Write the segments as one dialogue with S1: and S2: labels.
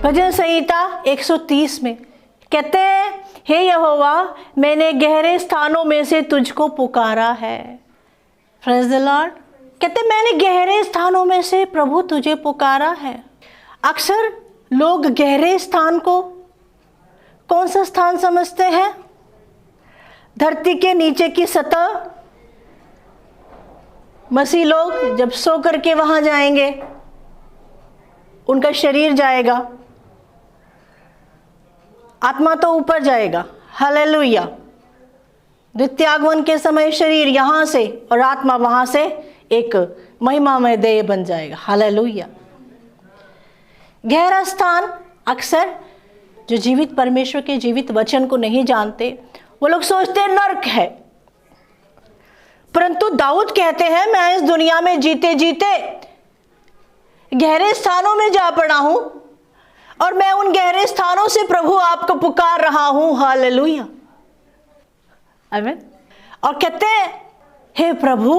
S1: भजन संहिता 130 में कहते हैं, हे यहोवा, मैंने गहरे स्थानों में से तुझको पुकारा है। Praise the Lord. कहते मैंने गहरे स्थानों में से प्रभु तुझे पुकारा है। अक्सर लोग गहरे स्थान को कौन सा स्थान समझते हैं? धरती के नीचे की सतह। मसीह लोग जब सो करके वहां जाएंगे, उनका शरीर जाएगा, आत्मा तो ऊपर जाएगा। हालेलुया। द्वितीय आगमन के समय शरीर यहां से और आत्मा वहां से एक महिमामय देह बन जाएगा। हालेलुया। गहरा स्थान अक्सर जो जीवित परमेश्वर के जीवित वचन को नहीं जानते, वो लोग सोचते हैं नर्क है। परंतु दाऊद कहते हैं, मैं इस दुनिया में जीते जीते गहरे स्थानों में जा पड़ा हूं और मैं उन गहरे स्थानों से प्रभु आपको पुकार रहा हूं। हालेलुया। आमीन। और कहते हैं, हे प्रभु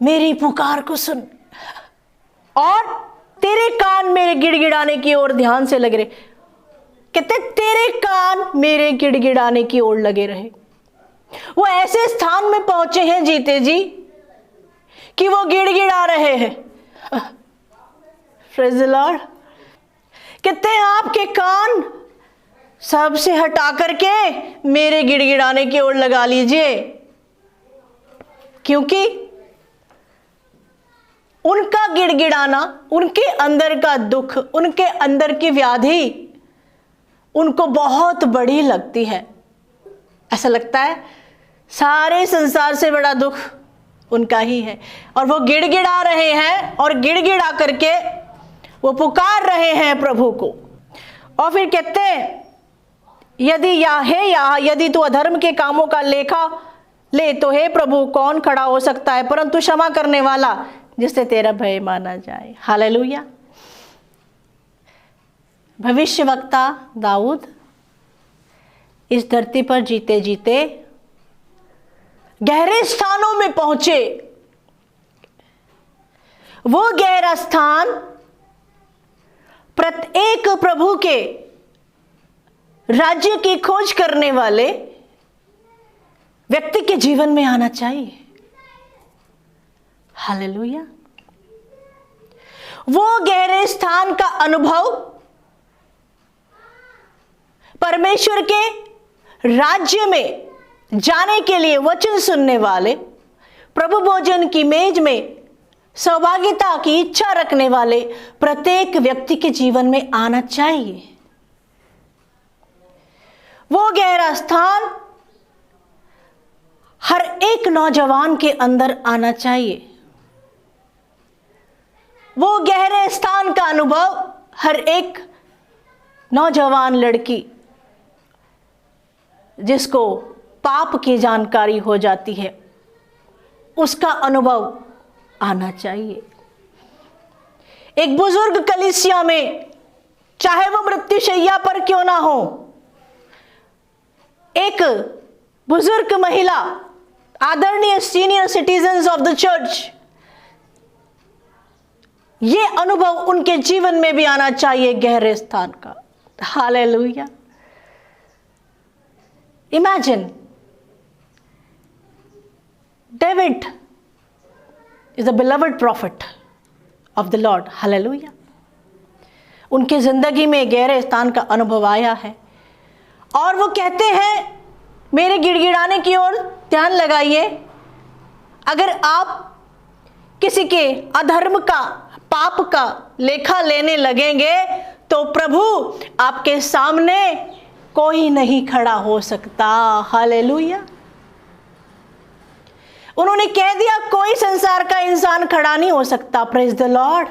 S1: मेरी पुकार को सुन, और तेरे कान मेरे गिड़गिड़ाने की ओर ध्यान से लगे रहे। कहते तेरे कान मेरे गिड़गिड़ाने की ओर लगे रहे। वो ऐसे स्थान में पहुंचे हैं जीते जी कि वो गिड़गिड़ा रहे हैं। Praise the Lord. कहते हैं आपके कान सबसे हटा करके मेरे गिड़गिड़ाने की ओर लगा लीजिए, क्योंकि उनका गिड़गिड़ाना, उनके अंदर का दुख, उनके अंदर की व्याधि उनको बहुत बड़ी लगती है। ऐसा लगता है सारे संसार से बड़ा दुख उनका ही है, और वो गिड़गिड़ा रहे हैं और गिड़गिड़ा करके वो पुकार रहे हैं प्रभु को। और फिर कहते हैं, यदि तू अधर्म के कामों का लेखा ले तो हे प्रभु कौन खड़ा हो सकता है, परंतु क्षमा करने वाला जिससे तेरा भय माना जाए। हालेलुया। भविष्यवक्ता दाऊद इस धरती पर जीते जीते गहरे स्थानों में पहुंचे। वो गहरा स्थान प्रत्येक प्रभु के राज्य की खोज करने वाले व्यक्ति के जीवन में आना चाहिए। हालेलुया। वो गहरे स्थान का अनुभव परमेश्वर के राज्य में जाने के लिए वचन सुनने वाले, प्रभु भोजन की मेज में सहभागिता की इच्छा रखने वाले प्रत्येक व्यक्ति के जीवन में आना चाहिए। वो गहरा स्थान हर एक नौजवान के अंदर आना चाहिए। वो गहरे स्थान का अनुभव हर एक नौजवान लड़की जिसको पाप की जानकारी हो जाती है, उसका अनुभव आना चाहिए। एक बुजुर्ग कलीसिया में, चाहे वो मृत्युशैया पर क्यों ना हो, एक बुजुर्ग महिला, आदरणीय senior citizens of the church, ये अनुभव उनके जीवन में भी आना चाहिए गहरे स्थान का। Hallelujah. Imagine David is a beloved prophet of the Lord. Hallelujah. उनकी जिंदगी में गहरे स्थान का अनुभव आया है, और वो कहते हैं, मेरे गिड़गिड़ाने की ओर ध्यान लगाइए। अगर आप किसी के अधर्म का, पाप का लेखा लेने लगेंगे तो प्रभु आपके सामने कोई नहीं खड़ा हो सकता। हालेलुया। उन्होंने कह दिया, कोई संसार का इंसान खड़ा नहीं हो सकता। Praise the Lord.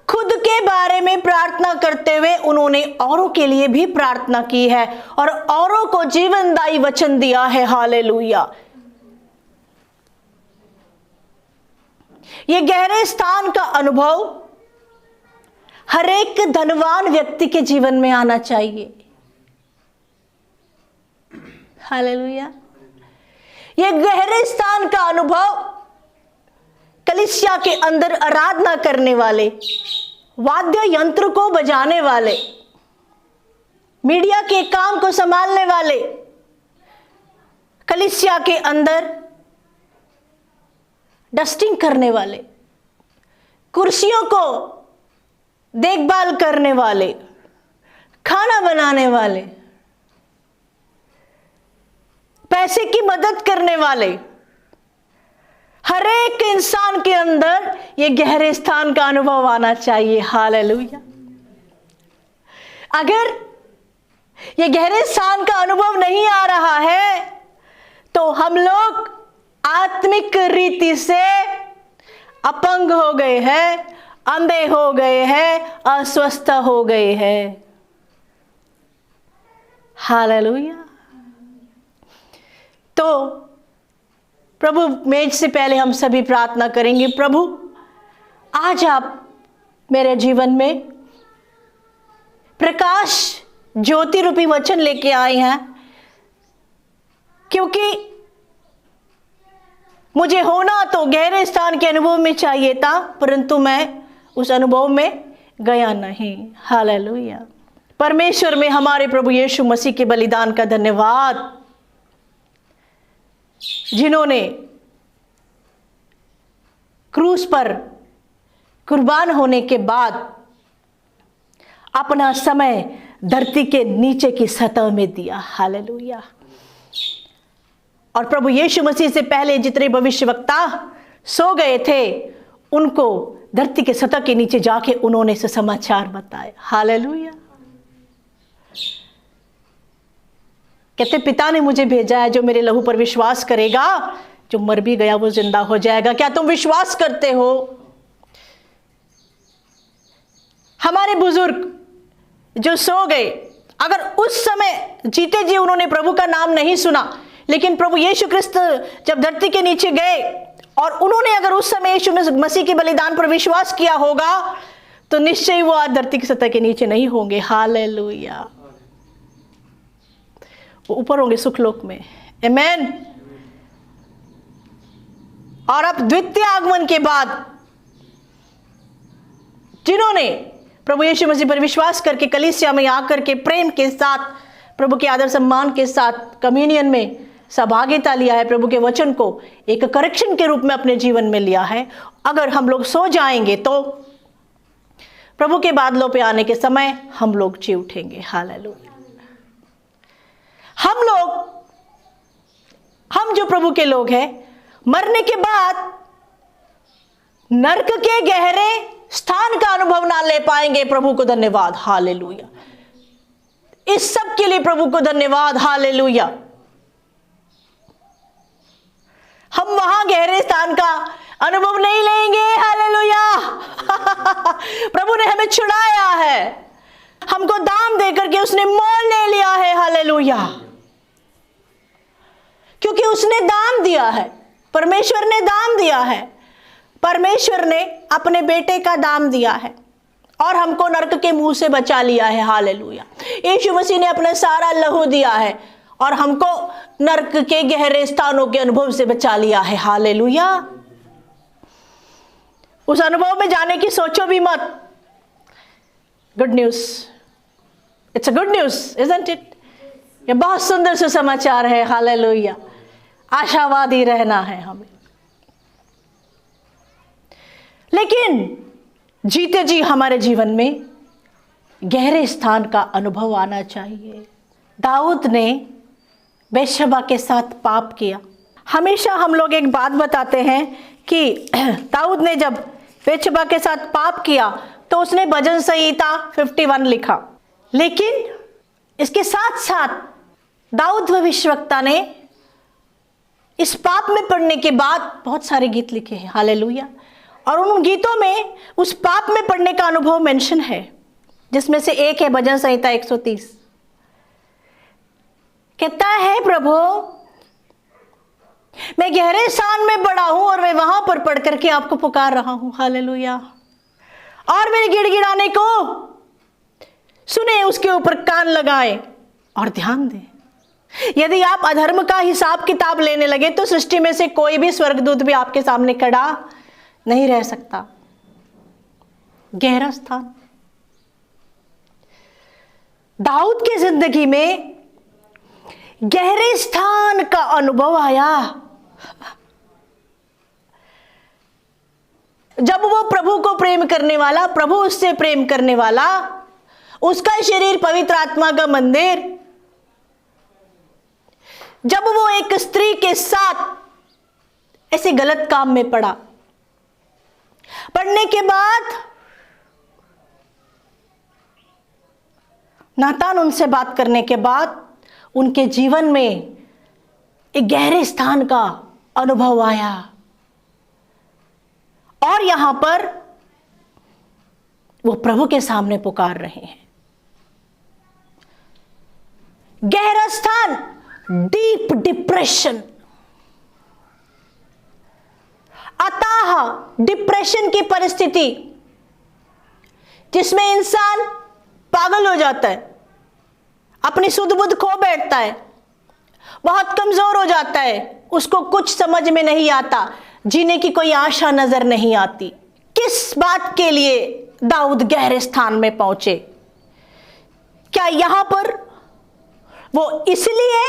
S1: खुद के बारे में प्रार्थना करते हुए उन्होंने औरों के लिए भी प्रार्थना की है और औरों को जीवनदायी वचन दिया है। हालेलुया। ये गहरे स्थान का अनुभव हर एक धनवान व्यक्ति के जीवन में आना चाहिए। हालेलुया। ये गहरे स्थान का अनुभव कलीसिया के अंदर आराधना करने वाले वाद्य यंत्र को बजाने वाले, मीडिया के काम को संभालने वाले, कलीसिया के अंदर डस्टिंग करने वाले, कुर्सियों को देखभाल करने वाले, खाना बनाने वाले, पैसे की मदद करने वाले, हर एक इंसान के अंदर ये गहरे स्थान का अनुभव आना चाहिए। हालेलुया। अगर ये गहरे स्थान का अनुभव नहीं आ रहा है तो हम लोग आत्मिक रीति से अपंग हो गए हैं, अंधे हो गए हैं, अस्वस्थ हो गए हैं। हालेलुया। तो प्रभु मेज से पहले हम सभी प्रार्थना करेंगे। प्रभु, आज आप मेरे जीवन में प्रकाश ज्योति रूपी वचन लेके आए हैं, क्योंकि मुझे होना तो गहरे स्थान के अनुभव में चाहिए था, परंतु मैं उस अनुभव में गया नहीं। हालेलुया। परमेश्वर में हमारे प्रभु यीशु मसीह के बलिदान का धन्यवाद, जिन्होंने क्रूस पर कुर्बान होने के बाद अपना समय धरती के नीचे की सतह में दिया। हालेलुया। और प्रभु यीशु मसीह से पहले जितने भविष्यवक्ता सो गए थे, उनको धरती के सतह के नीचे जाके उन्होंने सुसमाचार बताए। हालेलुया। कहते पिता ने मुझे भेजा है, जो मेरे लहू पर विश्वास करेगा, जो मर भी गया वो जिंदा हो जाएगा। क्या तुम विश्वास करते हो? हमारे बुजुर्ग जो सो गए, अगर उस समय जीते जी उन्होंने प्रभु का नाम नहीं सुना, लेकिन प्रभु यीशु क्रिस्त जब धरती के नीचे गए और उन्होंने अगर उस समय यीशु मसीह के बलिदान पर विश्वास किया होगा, तो निश्चय वो आज धरती की सतह के नीचे नहीं होंगे। हालेलुया। वो ऊपर होंगे सुखलोक में। आमेन। और अब द्वितीय आगमन के बाद जिन्होंने प्रभु यीशु मसीह पर विश्वास करके कलीसिया में आकर के प्रेम के साथ, प्रभु के आदर सम्मान के साथ कम्युनियन में सहभागिता लिया है, प्रभु के वचन को एक करेक्शन के रूप में अपने जीवन में लिया है, अगर हम लोग सो जाएंगे तो प्रभु के बादलों पे आने के समय हम लोग जी उठेंगे। हालेलुया। हम जो प्रभु के लोग हैं, मरने के बाद नरक के गहरे स्थान का अनुभव ना ले पाएंगे। प्रभु को धन्यवाद। हालेलुया। इस सब के लिए प्रभु को धन्यवाद। हालेलुया। हम वहां गहरे स्थान का अनुभव नहीं लेंगे। हालेलुया। प्रभु ने हमें छुड़ाया है, हमको दाम देकर के उसने मोल ले लिया है। हालेलुया। क्योंकि उसने दाम दिया है, परमेश्वर ने दाम दिया है, परमेश्वर ने अपने बेटे का दाम दिया है और हमको नरक के मुंह से बचा लिया है। हालेलुया। यीशु मसीह ने अपना सारा लहू दिया है और हमको नरक के गहरे स्थानों के अनुभव से बचा लिया है। हालेलुया। उस अनुभव में जाने की सोचो भी मत। Good news, it's a good news, isn't it? ये बहुत सुंदर सुसमाचार है। हालेलुया। आशावादी रहना है हमें, लेकिन जीते जी हमारे जीवन में गहरे स्थान का अनुभव आना चाहिए। दाऊद ने बेशबा के साथ पाप किया। हमेशा हम लोग एक बात बताते हैं कि दाऊद ने जब बेशबा के साथ पाप किया तो उसने भजन संहिता 51 लिखा, लेकिन इसके साथ साथ दाऊद भविष्यवक्ता ने इस पाप में पड़ने के बाद बहुत सारे गीत लिखे हैं। हालेलुया। और उन गीतों में उस पाप में पड़ने का अनुभव मेंशन है, जिसमें से एक है भजन संहिता 130। कहता है, प्रभु मैं गहरे स्थान में पड़ा हूं और मैं वहां पर पढ़ करके आपको पुकार रहा हूं। हालेलुया। और मेरे गिड़गिड़ाने को सुने, उसके ऊपर कान लगाए और ध्यान दें। यदि आप अधर्म का हिसाब किताब लेने लगे तो सृष्टि में से कोई भी स्वर्गदूत भी आपके सामने खड़ा नहीं रह सकता। गहरा स्थान। दाऊद की जिंदगी में गहरे स्थान का अनुभव आया जब वो प्रभु को प्रेम करने वाला, प्रभु उससे प्रेम करने वाला, उसका शरीर पवित्र आत्मा का मंदिर, जब वो एक स्त्री के साथ ऐसे गलत काम में पड़ा, पड़ने के बाद नातान उनसे बात करने के बाद उनके जीवन में एक गहरे स्थान का अनुभव आया। और यहां पर वो प्रभु के सामने पुकार रहे हैं। गहरा स्थान, डीप डिप्रेशन, अथाह डिप्रेशन की परिस्थिति जिसमें इंसान पागल हो जाता है, अपनी सुध बुध खो बैठता है, बहुत कमजोर हो जाता है, उसको कुछ समझ में नहीं आता, जीने की कोई आशा नजर नहीं आती। किस बात के लिए दाऊद गहरे स्थान में पहुंचे? क्या यहां पर वो इसलिए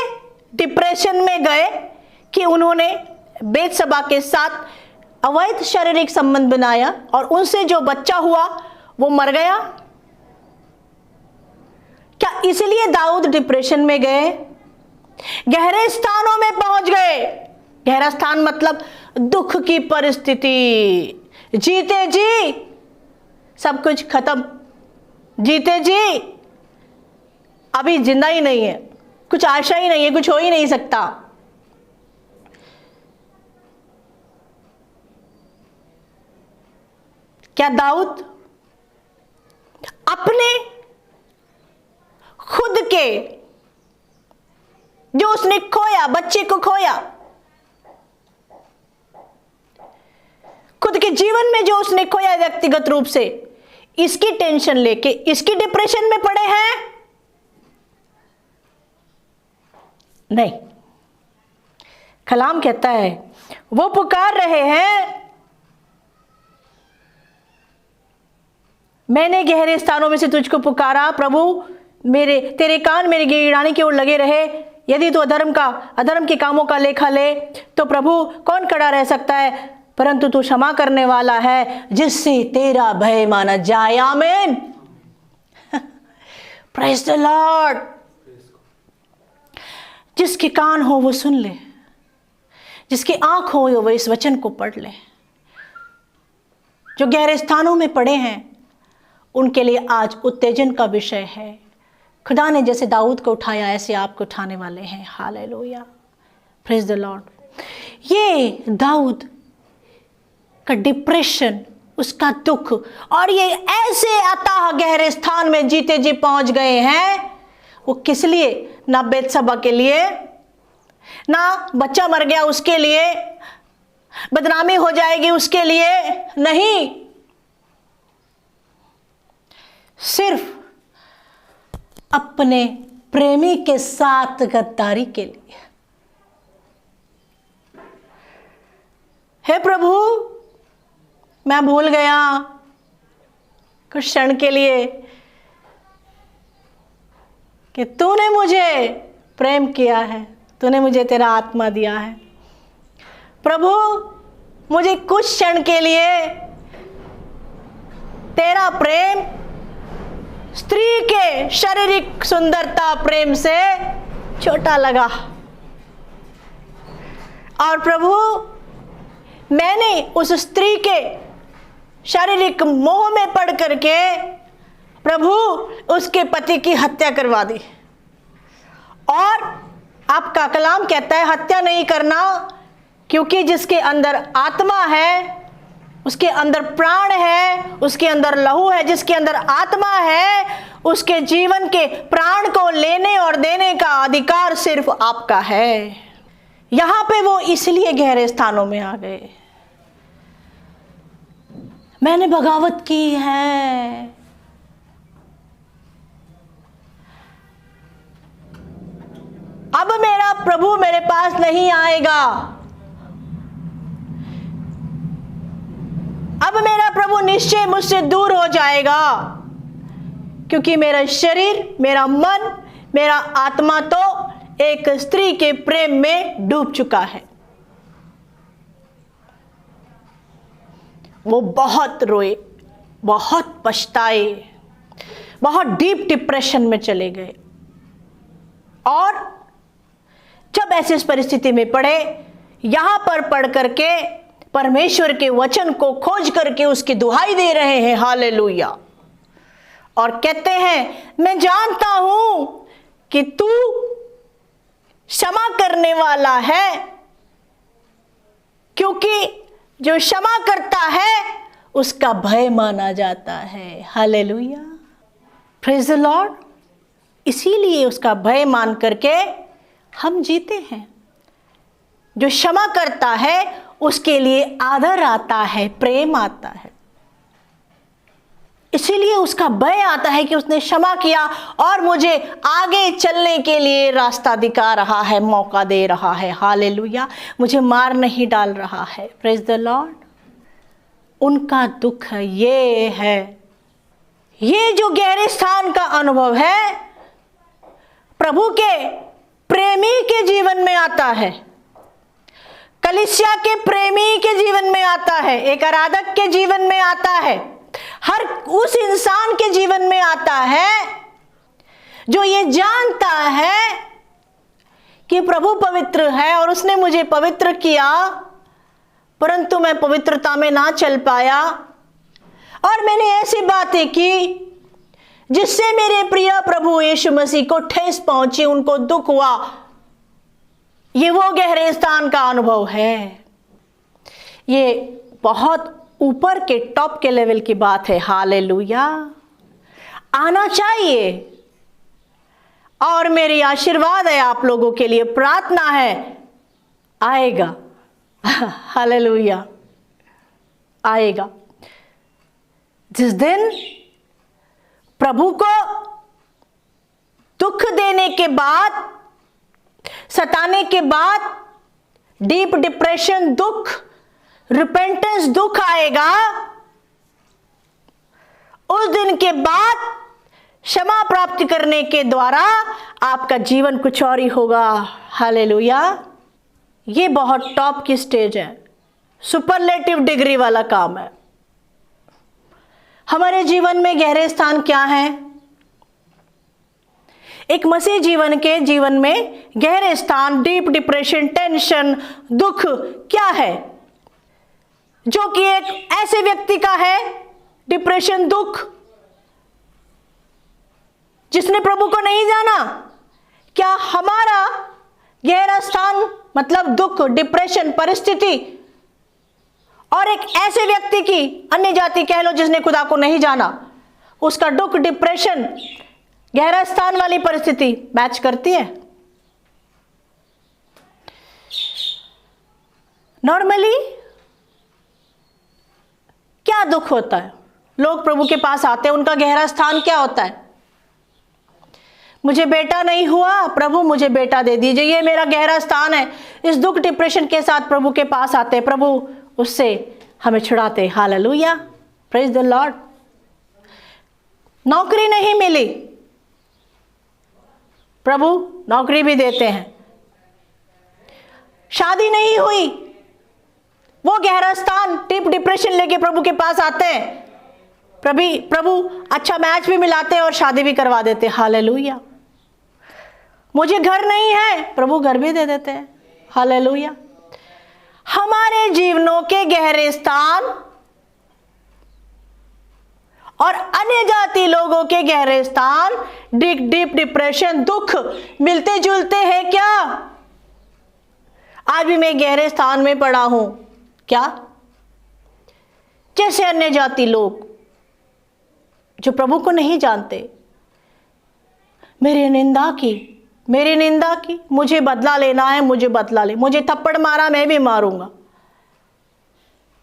S1: डिप्रेशन में गए कि उन्होंने बेतसबा के साथ अवैध शारीरिक संबंध बनाया और उनसे जो बच्चा हुआ वो मर गया? क्या इसलिए दाऊद डिप्रेशन में गए? गहरे स्थानों में पहुंच गए। गहरा स्थान मतलब दुख की परिस्थिति, जीते जी सब कुछ खत्म, जीते जी अभी जिंदा ही नहीं है, कुछ आशा ही नहीं है, कुछ हो ही नहीं सकता। क्या दाऊद अपने खुद के जो उसने खोया, बच्चे को खोया, खुद के जीवन में जो उसने खोया व्यक्तिगत रूप से, इसकी टेंशन लेके इसकी डिप्रेशन में पड़े हैं? नहीं, कलाम कहता है वो पुकार रहे हैं, मैंने गहरे स्थानों में से तुझको पुकारा, प्रभु मेरे तेरे कान मेरी गिड़गिड़ाने की ओर लगे रहे। यदि तू अधर्म के कामों का लेखा ले तो प्रभु कौन खड़ा रह सकता है? परंतु तू क्षमा करने वाला है जिससे तेरा भय माना जाए। आमीन, प्रेज द लॉर्ड। जिसके कान हो वो सुन ले, जिसकी आंख हो वो इस वचन को पढ़ ले। जो गहरे स्थानों में पड़े हैं उनके लिए आज उत्तेजन का विषय है। खुदा ने जैसे दाऊद को उठाया ऐसे आपको उठाने वाले हैं। Hallelujah, praise the Lord. ये दाऊद का डिप्रेशन, उसका दुख, और ये ऐसे अथाह गहरे स्थान में जीते जी पहुंच गए हैं। वो किस लिए? ना बेतसबा के लिए, ना बच्चा मर गया उसके लिए, बदनामी हो जाएगी उसके लिए, नहीं, सिर्फ अपने प्रेमी के साथ गद्दारी के लिए। हे प्रभु, मैं भूल गया कुछ क्षण के लिए कि तूने मुझे प्रेम किया है, तूने मुझे तेरा आत्मा दिया है। प्रभु, मुझे कुछ क्षण के लिए तेरा प्रेम स्त्री के शारीरिक सुंदरता प्रेम से छोटा लगा। और प्रभु, मैंने उस स्त्री के शारीरिक मोह में पड़ करके प्रभु उसके पति की हत्या करवा दी। और आपका कलाम कहता है हत्या नहीं करना, क्योंकि जिसके अंदर आत्मा है उसके अंदर प्राण है, उसके अंदर लहू है। जिसके अंदर आत्मा है उसके जीवन के प्राण को लेने और देने का अधिकार सिर्फ आपका है। यहां पे वो इसलिए गहरे स्थानों में आ गए। मैंने बगावत की है, अब मेरा प्रभु मेरे पास नहीं आएगा, अब मेरा प्रभु वो निश्चय मुझसे दूर हो जाएगा, क्योंकि मेरा शरीर, मेरा मन, मेरा आत्मा तो एक स्त्री के प्रेम में डूब चुका है। वो बहुत रोए, बहुत पछताए, बहुत डीप डिप्रेशन में चले गए। और जब ऐसी परिस्थिति में पड़े, यहां पर पढ़ करके परमेश्वर के वचन को खोज करके उसकी दुहाई दे रहे हैं, हालेलुया। और कहते हैं, मैं जानता हूं कि तू क्षमा करने वाला है, क्योंकि जो क्षमा करता है उसका भय माना जाता है, हालेलुया, प्रेज द लॉर्ड। इसीलिए उसका भय मान करके हम जीते हैं। जो क्षमा करता है उसके लिए आदर आता है, प्रेम आता है, इसीलिए उसका भय आता है कि उसने क्षमा किया और मुझे आगे चलने के लिए रास्ता दिखा रहा है, मौका दे रहा है, हालेलुया, मुझे मार नहीं डाल रहा है, प्रेज द लॉर्ड। उनका दुख ये है, ये जो गहरे स्थान का अनुभव है प्रभु के प्रेमी के जीवन में आता है, कलीसिया के प्रेमी के जीवन में आता है, एक आराधक के जीवन में आता है, हर उस इंसान के जीवन में आता है जो ये जानता है कि प्रभु पवित्र है और उसने मुझे पवित्र किया, परंतु मैं पवित्रता में ना चल पाया और मैंने ऐसी बातें की जिससे मेरे प्रिय प्रभु यीशु मसीह को ठेस पहुंची, उनको दुख हुआ। ये वो गहरे स्थान का अनुभव है। ये बहुत ऊपर के टॉप के लेवल की बात है, हालेलुया, आना चाहिए। और मेरी आशीर्वाद है आप लोगों के लिए, प्रार्थना है, आएगा, हालेलुया, आएगा। जिस दिन प्रभु को दुख देने के बाद, सताने के बाद, डीप डिप्रेशन दुख, रिपेंटेंस दुख आएगा, उस दिन के बाद क्षमा प्राप्ति करने के द्वारा आपका जीवन कुछ और ही होगा, हालेलुया। ये बहुत टॉप की स्टेज है, सुपरलेटिव डिग्री वाला काम है। हमारे जीवन में गहरे स्थान क्या है? एक मसीह जीवन में गहरे स्थान, डीप डिप्रेशन, टेंशन, दुख क्या है? जो कि एक ऐसे व्यक्ति का है, डिप्रेशन, दुख, जिसने प्रभु को नहीं जाना। क्या हमारा गहरा स्थान मतलब दुख, डिप्रेशन, परिस्थिति, और एक ऐसे व्यक्ति की, अन्य जाति कह लो, जिसने खुदा को नहीं जाना, उसका दुख, डिप्रेशन, गहरा स्थान वाली परिस्थिति मैच करती है? नॉर्मली क्या दुख होता है? लोग प्रभु के पास आते हैं, उनका गहरा स्थान क्या होता है? मुझे बेटा नहीं हुआ, प्रभु मुझे बेटा दे दीजिए, ये मेरा गहरा स्थान है। इस दुख डिप्रेशन के साथ प्रभु के पास आते हैं, प्रभु उससे हमें छुड़ाते, हालेलुया, प्रेज द लॉर्ड। नौकरी नहीं मिली, प्रभु नौकरी भी देते हैं। शादी नहीं हुई, वो गहरा स्थान, डीप डिप्रेशन लेके प्रभु के पास आते हैं, प्रभु अच्छा मैच भी मिलाते हैं और शादी भी करवा देते, हालेलुया। मुझे घर नहीं है, प्रभु घर भी दे देते हैं, हालेलुया। हमारे जीवनों के गहरे स्थान और अन्य जाति लोगों के गहरे स्थान, डीप डिप्रेशन, दुख मिलते जुलते हैं क्या? आज भी मैं गहरे स्थान में पड़ा हूं क्या? जैसे अन्य जाति लोग जो प्रभु को नहीं जानते, मेरी निंदा की, मुझे बदला लेना है, मुझे बदला ले, मुझे थप्पड़ मारा मैं भी मारूंगा,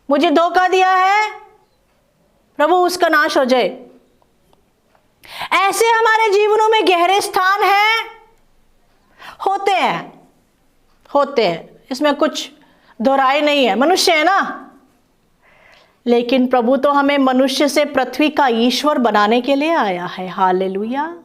S1: मुझे धोखा दिया है, प्रभु उसका नाश हो जाए। ऐसे हमारे जीवनों में गहरे स्थान हैं, होते हैं, इसमें कुछ दोहराई नहीं है, मनुष्य है ना। लेकिन प्रभु तो हमें मनुष्य से पृथ्वी का ईश्वर बनाने के लिए आया है। हालेलुया।